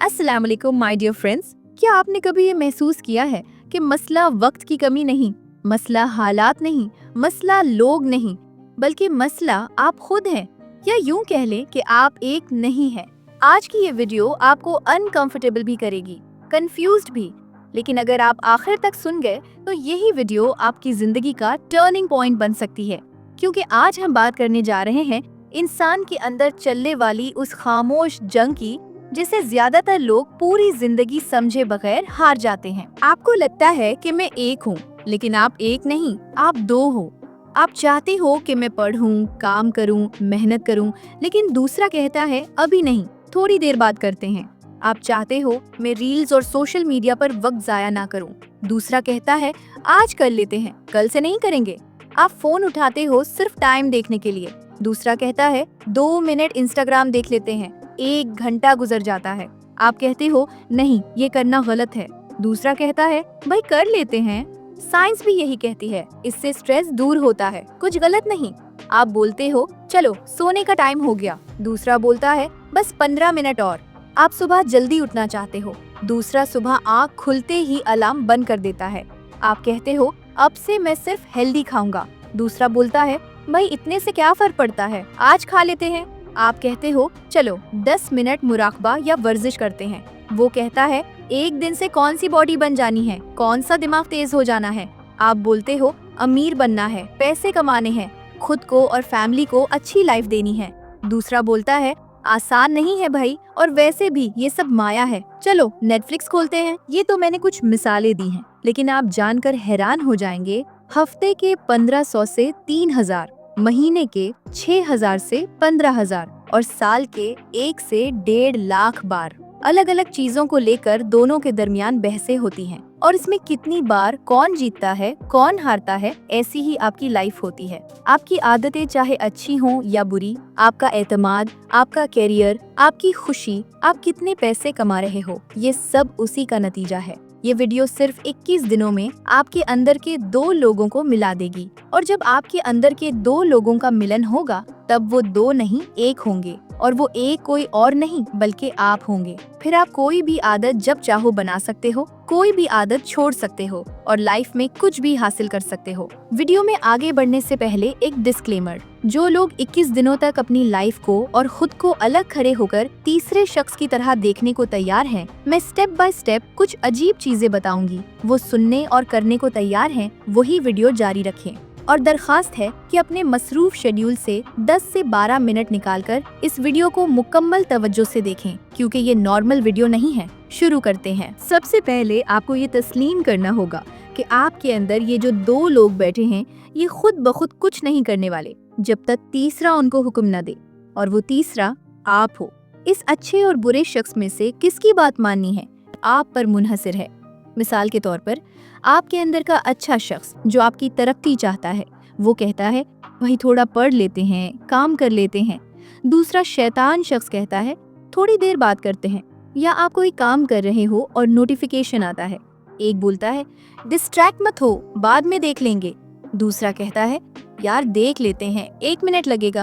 अस्सलाम वालेकुम my dear friends. क्या आपने कभी ये महसूस किया है कि मसला वक्त की कमी नहीं, मसला हालात नहीं, मसला लोग नहीं, बल्कि मसला आप खुद हैं, या यूं कह लें कि आप एक नहीं हैं। आज की ये वीडियो आपको अनकंफर्टेबल भी करेगी, कंफ्यूज्ड भी, लेकिन अगर आप आखिर तक सुन गए तो यही वीडियो आपकी जिंदगी का टर्निंग पॉइंट बन सकती है। क्योंकि आज हम बात करने जा रहे हैं इंसान के अंदर चलने वाली उस खामोश जंग की जिसे ज्यादातर लोग पूरी जिंदगी समझे बगैर हार जाते हैं। आपको लगता है कि मैं एक हूँ, लेकिन आप एक नहीं, आप दो हो। आप चाहते हो कि मैं पढ़ूं, काम करूं, मेहनत करूं, लेकिन दूसरा कहता है अभी नहीं, थोड़ी देर बाद करते हैं। आप चाहते हो मैं रील्स और सोशल मीडिया पर वक्त जाया ना करूं, दूसरा कहता है आज कर लेते हैं, कल से नहीं करेंगे। आप फोन उठाते हो सिर्फ टाइम देखने के लिए, दूसरा कहता है 2 मिनट इंस्टाग्राम देख लेते हैं, 1 घंटा गुजर जाता है। आप कहते हो नहीं ये करना गलत है, दूसरा कहता है भाई कर लेते हैं। साइंस भी यही कहती है, इससे स्ट्रेस दूर होता है, कुछ गलत नहीं। आप बोलते हो चलो सोने का टाइम हो गया, दूसरा बोलता है बस 15 मिनट और। आप सुबह जल्दी उठना चाहते हो, दूसरा सुबह आँख खुलते ही अलार्म बंद कर देता है। आप कहते हो अब से मैं सिर्फ हेल्दी खाऊंगा, दूसरा बोलता है भाई इतने से क्या फर्क पड़ता है, आज खा लेते हैं। आप कहते हो चलो 10 मिनट मुराकबा या वर्जिश करते हैं, वो कहता है एक दिन से कौन सी बॉडी बन जानी है, कौन सा दिमाग तेज हो जाना है। आप बोलते हो अमीर बनना है, पैसे कमाने हैं, खुद को और फैमिली को अच्छी लाइफ देनी है, दूसरा बोलता है आसान नहीं है भाई, और वैसे भी ये सब माया है, चलो नेटफ्लिक्स खोलते हैं। ये तो मैंने कुछ मिसालें दी हैं, लेकिन आप जानकर हैरान हो जाएंगे, हफ्ते के 1500 से 3000, महीने के 6000 से 15000 और साल के 1 से 1.5 लाख बार अलग अलग चीजों को लेकर दोनों के दरमियान बहसें होती हैं। और इसमें कितनी बार कौन जीतता है कौन हारता है, ऐसी ही आपकी लाइफ होती है। आपकी आदतें चाहे अच्छी हों या बुरी, आपका एतमाद, आपका कैरियर, आपकी खुशी, आप कितने पैसे कमा रहे हो, ये सब उसी का नतीजा है। ये वीडियो सिर्फ 21 दिनों में आपके अंदर के 2 लोगों को मिला देगी, और जब आपके अंदर के 2 लोगों का मिलन होगा तब वो 2 नहीं 1 होंगे, और वो एक कोई और नहीं बल्कि आप होंगे। फिर आप कोई भी आदत जब चाहो बना सकते हो, कोई भी आदत छोड़ सकते हो, और लाइफ में कुछ भी हासिल कर सकते हो। वीडियो में आगे बढ़ने से पहले एक डिस्क्लेमर, जो लोग 21 दिनों तक अपनी लाइफ को और खुद को अलग खड़े होकर तीसरे शख्स की तरह देखने को तैयार हैं, मैं स्टेप बाय स्टेप कुछ अजीब चीजें बताऊंगी, वो सुनने और करने को तैयार हैं, वही वीडियो जारी रखें। और दरखास्त है कि अपने मसरूफ शेड्यूल से 10 से 12 मिनट निकालकर इस वीडियो को मुकम्मल तवज्जो से देखें, क्योंकि ये नॉर्मल वीडियो नहीं है। शुरू करते हैं। सबसे पहले आपको ये तस्लीम करना होगा कि आपके अंदर ये जो 2 लोग बैठे हैं, ये खुद ब खुद कुछ नहीं करने वाले जब तक तीसरा उनको हुक्म न दे, और वो तीसरा आप हो। इस अच्छे और बुरे शख्स में से किसकी बात माननी है, आप पर मुनहसर है। मिसाल के तौर पर, आपके अंदर का अच्छा शख्स जो आपकी तरक्की चाहता है, वो कहता है वही थोड़ा पढ़ लेते हैं, काम कर लेते हैं। दूसरा शैतान शख्स कहता है थोड़ी देर बात करते हैं। या आप कोई काम कर रहे हो और नोटिफिकेशन आता है, एक बोलता है डिस्ट्रैक्ट मत हो, बाद में देख लेंगे, दूसरा कहता है यार देख लेते हैं, 1 मिनट लगेगा।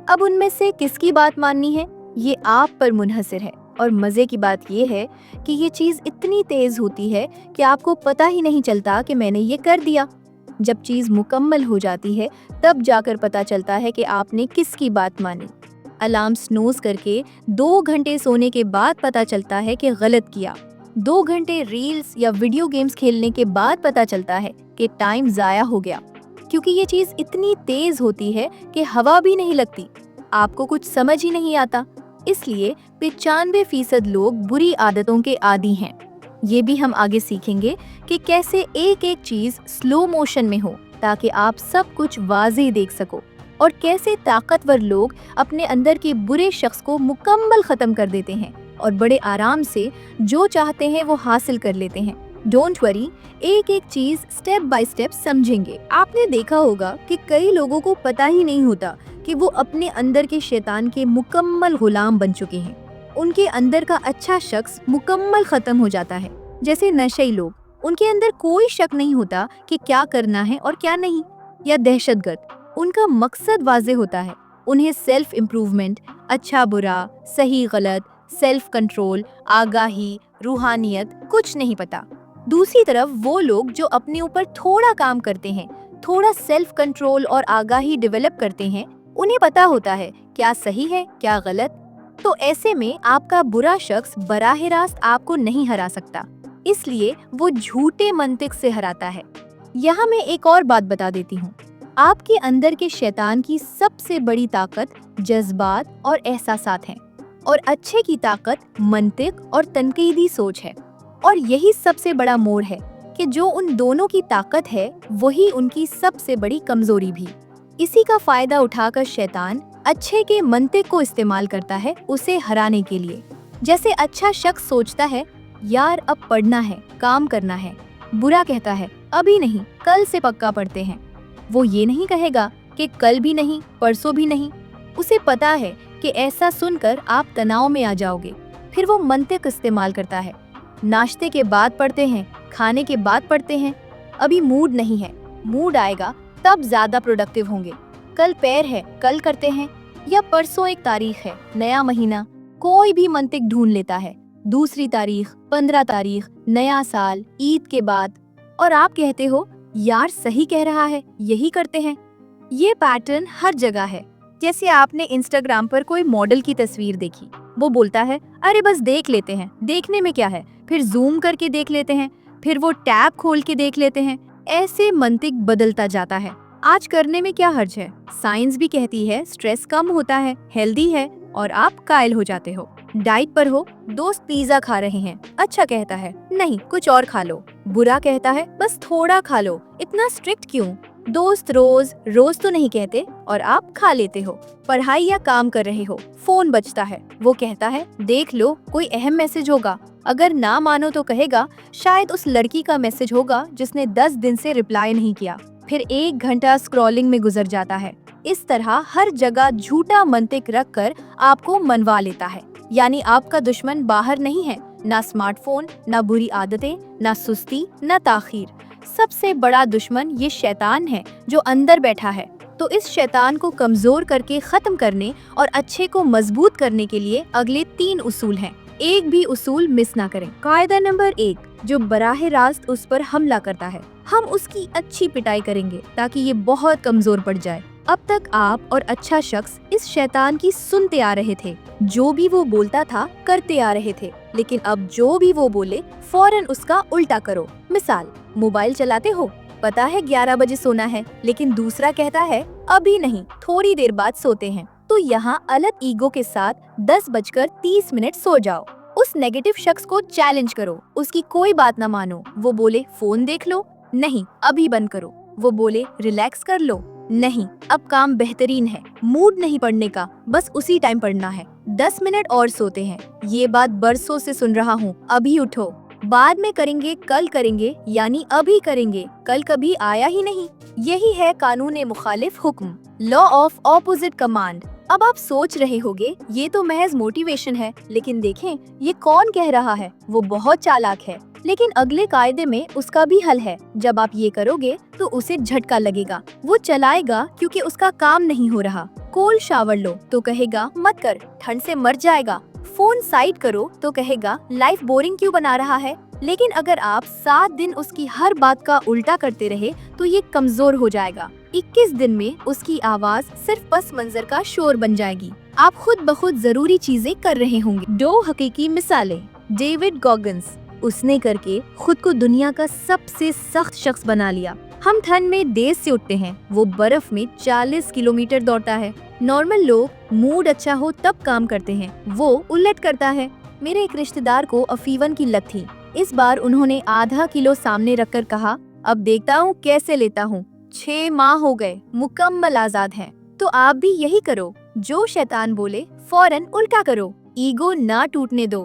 अब उनमें से किसकी बात माननी है, ये आप पर मुनहसर है। और मजे की बात ये है कि ये चीज इतनी तेज होती है कि आपको पता ही नहीं चलता कि मैंने ये कर दिया। जब चीज मुकम्मल हो जाती है तब जाकर पता चलता है कि आपने किसकी बात मानी। अलार्म स्नूज करके 2 घंटे सोने के बाद पता चलता है कि गलत किया। 2 घंटे रील्स या वीडियो गेम्स खेलने के बाद पता चलता है कि टाइम जाया हो गया। क्योंकि ये चीज इतनी तेज होती है कि हवा भी नहीं लगती, आपको कुछ समझ ही नहीं आता। इसलिए 95% लोग बुरी आदतों के आदी हैं। ये भी हम आगे सीखेंगे कि कैसे एक एक चीज स्लो मोशन में हो ताकि आप सब कुछ वाज़ेह देख सको, और कैसे ताकतवर लोग अपने अंदर के बुरे शख्स को मुकम्मल खत्म कर देते हैं और बड़े आराम से जो चाहते हैं वो हासिल कर लेते हैं। डोंट वरी, एक एक चीज स्टेप बाय स्टेप समझेंगे। आपने देखा होगा कि कई लोगों को पता ही नहीं होता कि वो अपने अंदर के शैतान के मुकम्मल गुलाम बन चुके हैं। उनके अंदर का अच्छा शख्स मुकम्मल खत्म हो जाता है। जैसे नशेई लोग, उनके अंदर कोई शक नहीं होता कि क्या करना है और क्या नहीं। या दहशतगर्द, उनका मकसद वाज़ेह होता है, उन्हें सेल्फ इम्प्रूवमेंट, अच्छा बुरा, सही गलत, सेल्फ कंट्रोल, आगाही, रूहानियत कुछ नहीं पता। दूसरी तरफ वो लोग जो अपने ऊपर थोड़ा काम करते हैं, थोड़ा सेल्फ कंट्रोल और आगाही डेवलप करते हैं, उन्हें पता होता है क्या सही है क्या गलत। तो ऐसे में आपका बुरा शख्स बराह रास्त आपको नहीं हरा सकता, इसलिए वो झूठे मंतिक से हराता है। यहाँ मैं एक और बात बता देती हूँ, आपके अंदर के शैतान की सबसे बड़ी ताकत जज्बात और एहसासात हैं, और अच्छे की ताकत मंतिक और तनकीदी सोच है। और यही सबसे बड़ा मोड़ है कि जो उन दोनों की ताकत है वही उनकी सबसे बड़ी कमजोरी भी। इसी का फायदा उठाकर शैतान अच्छे के मंतिक को इस्तेमाल करता है उसे हराने के लिए। जैसे अच्छा शख्स सोचता है यार अब पढ़ना है, काम करना है, बुरा कहता है अभी नहीं, कल से पक्का पढ़ते हैं। वो ये नहीं कहेगा कि कल भी नहीं, परसों भी नहीं। उसे पता है कि ऐसा सुनकर आप तनाव में आ जाओगे, फिर वो मंतिक इस्तेमाल करता है। नाश्ते के बाद पढ़ते हैं, खाने के बाद पढ़ते हैं, अभी मूड नहीं है, मूड आएगा तब ज्यादा प्रोडक्टिव होंगे, कल पैर है कल करते हैं, या परसों एक तारीख है, नया महीना, कोई भी मंतिक ढूंढ लेता है। दूसरी तारीख, 15 तारीख, नया साल, ईद के बाद, और आप कहते हो यार सही कह रहा है, यही करते हैं। ये पैटर्न हर जगह है। जैसे आपने इंस्टाग्राम पर कोई मॉडल की तस्वीर देखी, वो बोलता है अरे बस देख लेते हैं, देखने में क्या है, फिर जूम करके देख लेते हैं, फिर वो टैब खोल के देख लेते हैं। ऐसे मंतिक बदलता जाता है। आज करने में क्या हर्ज है, साइंस भी कहती है स्ट्रेस कम होता है, हेल्दी है, और आप कायल हो जाते हो। डाइट पर हो, दोस्त पिज्जा खा रहे हैं, अच्छा कहता है नहीं कुछ और खा लो, बुरा कहता है बस थोड़ा खा लो, इतना स्ट्रिक्ट क्यों। दोस्त रोज रोज तो नहीं कहते और आप खा लेते हो। पढ़ाई या काम कर रहे हो, फोन बजता है, वो कहता है देख लो कोई अहम मैसेज होगा। अगर ना मानो तो कहेगा शायद उस लड़की का मैसेज होगा जिसने 10 दिन से रिप्लाई नहीं किया। फिर 1 घंटा स्क्रॉलिंग में गुजर जाता है। इस तरह हर जगह झूठा मंतिक रख कर आपको मनवा लेता है। यानी आपका दुश्मन बाहर नहीं है, ना स्मार्टफोन, ना बुरी आदतें, ना सुस्ती, ना ताखीर। सबसे बड़ा दुश्मन ये शैतान है जो अंदर बैठा है। तो इस शैतान को कमजोर करके खत्म करने और अच्छे को मजबूत करने के लिए अगले 3 उसूल हैं। एक भी उसूल मिस ना करें। कायदा नंबर 1, जो बराह रास्त उस पर हमला करता है, हम उसकी अच्छी पिटाई करेंगे ताकि ये बहुत कमजोर पड़ जाए। अब तक आप और अच्छा शख्स इस शैतान की सुनते आ रहे थे, जो भी वो बोलता था करते आ रहे थे, लेकिन अब जो भी वो बोले फौरन उसका उल्टा करो। मिसाल, मोबाइल चलाते हो, पता है 11 बजे सोना है, लेकिन दूसरा कहता है अभी नहीं, थोड़ी देर बाद सोते हैं, तो यहाँ अलग ईगो के साथ 10:30 सो जाओ। उस नेगेटिव शख्स को चैलेंज करो, उसकी कोई बात ना मानो। वो बोले फोन देख लो, नहीं अभी बंद करो। वो बोले रिलैक्स कर लो, नहीं अब काम बेहतरीन है, मूड नहीं पढ़ने का, बस उसी टाइम पढ़ना है, 10 मिनट और सोते हैं, ये बात बरसों से सुन रहा हूँ, अभी उठो, बाद में करेंगे, कल करेंगे, यानी अभी करेंगे, कल कभी आया ही नहीं। यही है कानून मुखालिफ हुक्म, लॉ ऑफ ऑपोजिट कमांड। अब आप सोच रहे होंगे ये तो महज मोटिवेशन है, लेकिन देखें ये कौन कह रहा है, वो बहुत चालाक है। लेकिन अगले कायदे में उसका भी हल है। जब आप ये करोगे तो उसे झटका लगेगा, वो चलाएगा क्योंकि उसका काम नहीं हो रहा। कोल्ड शावर लो तो कहेगा मत कर, ठंड से मर जाएगा। फोन साइड करो तो कहेगा लाइफ बोरिंग क्यों बना रहा है। लेकिन अगर आप 7 दिन उसकी हर बात का उल्टा करते रहे तो ये कमजोर हो जाएगा। 21 दिन में उसकी आवाज सिर्फ पस मंजर का शोर बन जाएगी। आप खुद ब खुद जरूरी चीजें कर रहे होंगे। 2 हकीकी मिसालें। डेविड गॉगिंस, उसने करके खुद को दुनिया का सबसे सख्त शख्स बना लिया। हम ठंड में देर से उठते हैं, वो बर्फ में 40 किलोमीटर दौड़ता है। नॉर्मल लोग मूड अच्छा हो तब काम करते हैं, वो उलट करता है। मेरे एक रिश्तेदार को अफीवन की लत थी। इस बार उन्होंने आधा किलो सामने रखकर कहा अब देखता हूँ कैसे लेता हूँ। 6 माह हो गए, मुकम्मल आजाद हैं। तो आप भी यही करो, जो शैतान बोले फौरन उल्टा करो, ईगो ना टूटने दो।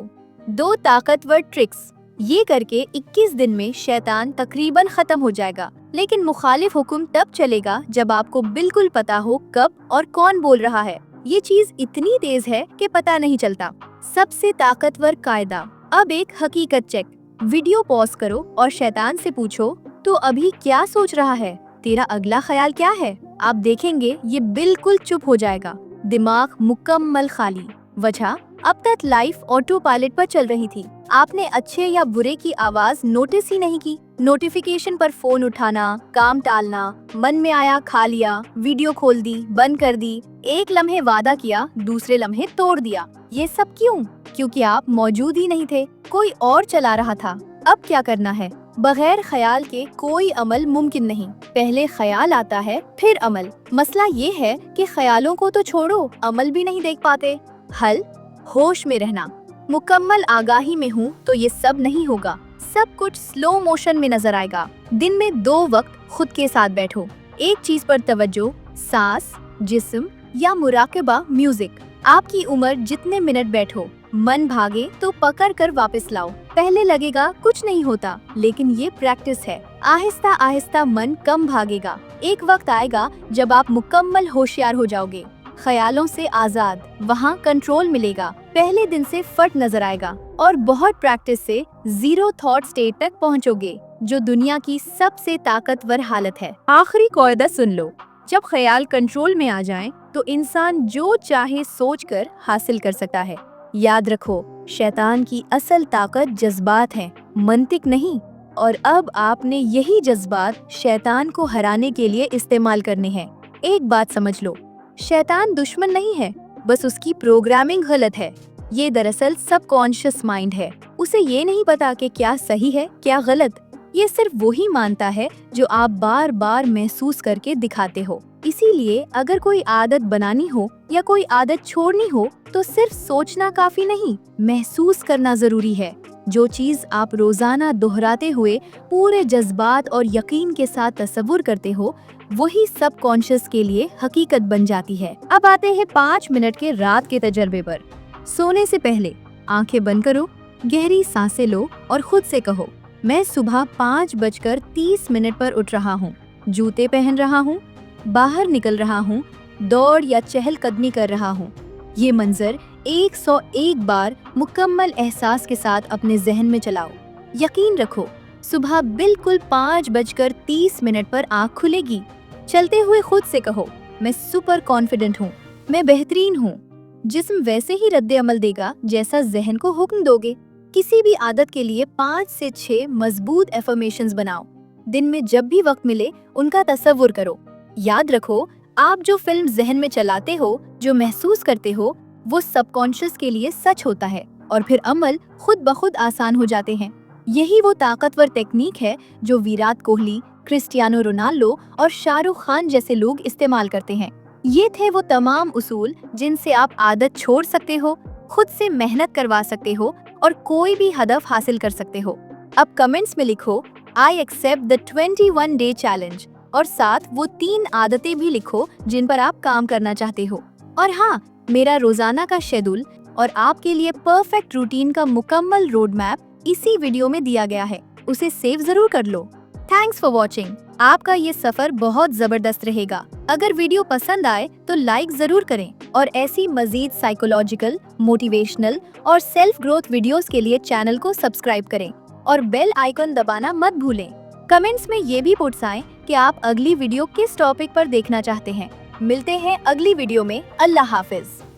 2 ताकतवर ट्रिक्स, ये करके 21 दिन में शैतान तकरीबन खत्म हो जाएगा। लेकिन मुखालिफ हुक्म तब चलेगा जब आपको बिल्कुल पता हो कब और कौन बोल रहा है। ये चीज इतनी तेज है कि पता नहीं चलता। सबसे ताकतवर कायदा। अब एक हकीकत चेक, वीडियो पॉज करो और शैतान से पूछो तो अभी क्या सोच रहा है, तेरा अगला ख्याल क्या है। आप देखेंगे ये बिल्कुल चुप हो जाएगा, दिमाग मुकम्मल खाली। वजह, अब तक लाइफ ऑटो पायलट पर चल रही थी। आपने अच्छे या बुरे की आवाज नोटिस ही नहीं की। नोटिफिकेशन पर फोन उठाना, काम टालना, मन में आया खा लिया, वीडियो खोल दी, बंद कर दी, एक लम्हे वादा किया, दूसरे लम्हे तोड़ दिया। ये सब क्यों? क्योंकि आप मौजूद ही नहीं थे, कोई और चला रहा था। अब क्या करना है? बगैर ख्याल के कोई अमल मुमकिन नहीं। पहले ख्याल आता है, फिर अमल। मसला ये है कि ख्यालों को तो छोड़ो, अमल भी नहीं देख पाते। हल, होश में रहना। मुकम्मल आगाही में हूँ तो ये सब नहीं होगा। सब कुछ स्लो मोशन में नजर आएगा। दिन में 2 वक्त खुद के साथ बैठो। एक चीज पर तवज्जो, सांस, जिस्म या मुराकबा, म्यूजिक। आपकी उम्र जितने मिनट बैठो, मन भागे तो पकड़ कर वापस लाओ। पहले लगेगा कुछ नहीं होता, लेकिन ये प्रैक्टिस है। आहिस्ता आहिस्ता मन कम भागेगा। एक वक्त आएगा जब आप मुकम्मल होशियार हो जाओगे, ख्यालों से आजाद। वहाँ कंट्रोल मिलेगा। पहले दिन से फट नजर आएगा और बहुत प्रैक्टिस से जीरो थॉट स्टेट तक पहुँचोगे, जो दुनिया की सबसे ताकतवर हालत है। आखिरी कॉयदा सुन लो, जब ख्याल कंट्रोल में आ जाए तो इंसान जो चाहे सोचकर हासिल कर सकता है। याद रखो, शैतान की असल ताकत जज्बात है, मंतिक नहीं। और अब आपने यही जज्बात शैतान को हराने के लिए इस्तेमाल करने हैं। एक बात समझ लो, शैतान दुश्मन नहीं है, बस उसकी प्रोग्रामिंग गलत है। ये दरअसल सबकॉन्शियस माइंड है। उसे ये नहीं पता कि क्या सही है क्या गलत। ये सिर्फ वही मानता है जो आप बार बार महसूस करके दिखाते हो। इसीलिए अगर कोई आदत बनानी हो या कोई आदत छोड़नी हो तो सिर्फ सोचना काफी नहीं, महसूस करना जरूरी है। जो चीज आप रोजाना दोहराते हुए पूरे जज्बात और यकीन के साथ तसव्वुर करते हो, वही सबकॉन्शियस के लिए हकीकत बन जाती है। अब आते हैं 5 मिनट के रात के तजर्बे पर। सोने से पहले आंखें बंद करो, गहरी सांसें लो और खुद से कहो, मैं सुबह 5:30 पर उठ रहा हूँ, जूते पहन रहा हूँ, बाहर निकल रहा हूँ, दौड़ या चहलकदमी कर रहा हूँ। ये मंजर 101 बार मुकम्मल एहसास के साथ अपने जहन में चलाओ। यकीन रखो, सुबह बिल्कुल 5:30 पर आँख खुलेगी। चलते हुए खुद से कहो, मैं सुपर कॉन्फिडेंट हूँ, मैं बेहतरीन हूँ। जिस्म वैसे ही रद्द अमल देगा जैसा जहन को हुक्म दोगे। किसी भी आदत के लिए 5 से 6 मजबूत एफर्मेशंस बनाओ। दिन में जब भी वक्त मिले उनका तसव्वुर करो। याद रखो, आप जो फिल्म जहन में चलाते हो, जो महसूस करते हो, वो सबकॉन्शियस के लिए सच होता है और फिर अमल खुद ब खुद आसान हो जाते हैं। यही वो ताकतवर टेक्निक है जो विराट कोहली, क्रिस्टियानो रोनाल्डो और शाहरुख खान जैसे लोग इस्तेमाल करते हैं। ये थे वो तमाम उसूल जिनसे आप आदत छोड़ सकते हो, खुद से मेहनत करवा सकते हो और कोई भी हदफ हासिल कर सकते हो। अब कमेंट्स में लिखो, I accept the 21 day challenge, और साथ वो 3 आदतें भी लिखो जिन पर आप काम करना चाहते हो। और हाँ, मेरा रोजाना का शेड्यूल और आपके लिए परफेक्ट रूटीन का मुकम्मल रोड मैप इसी वीडियो में दिया गया है, उसे सेव जरूर कर लो। Thanks for watching. आपका ये सफर बहुत जबरदस्त रहेगा। अगर वीडियो पसंद आए तो लाइक जरूर करें और ऐसी मजीद साइकोलॉजिकल, मोटिवेशनल और सेल्फ ग्रोथ वीडियोस के लिए चैनल को सब्सक्राइब करें और बेल आइकन दबाना मत भूलें। कमेंट्स में ये भी पूछाएं कि आप अगली वीडियो किस टॉपिक पर देखना चाहते हैं। मिलते हैं अगली वीडियो में। अल्लाह हाफिज।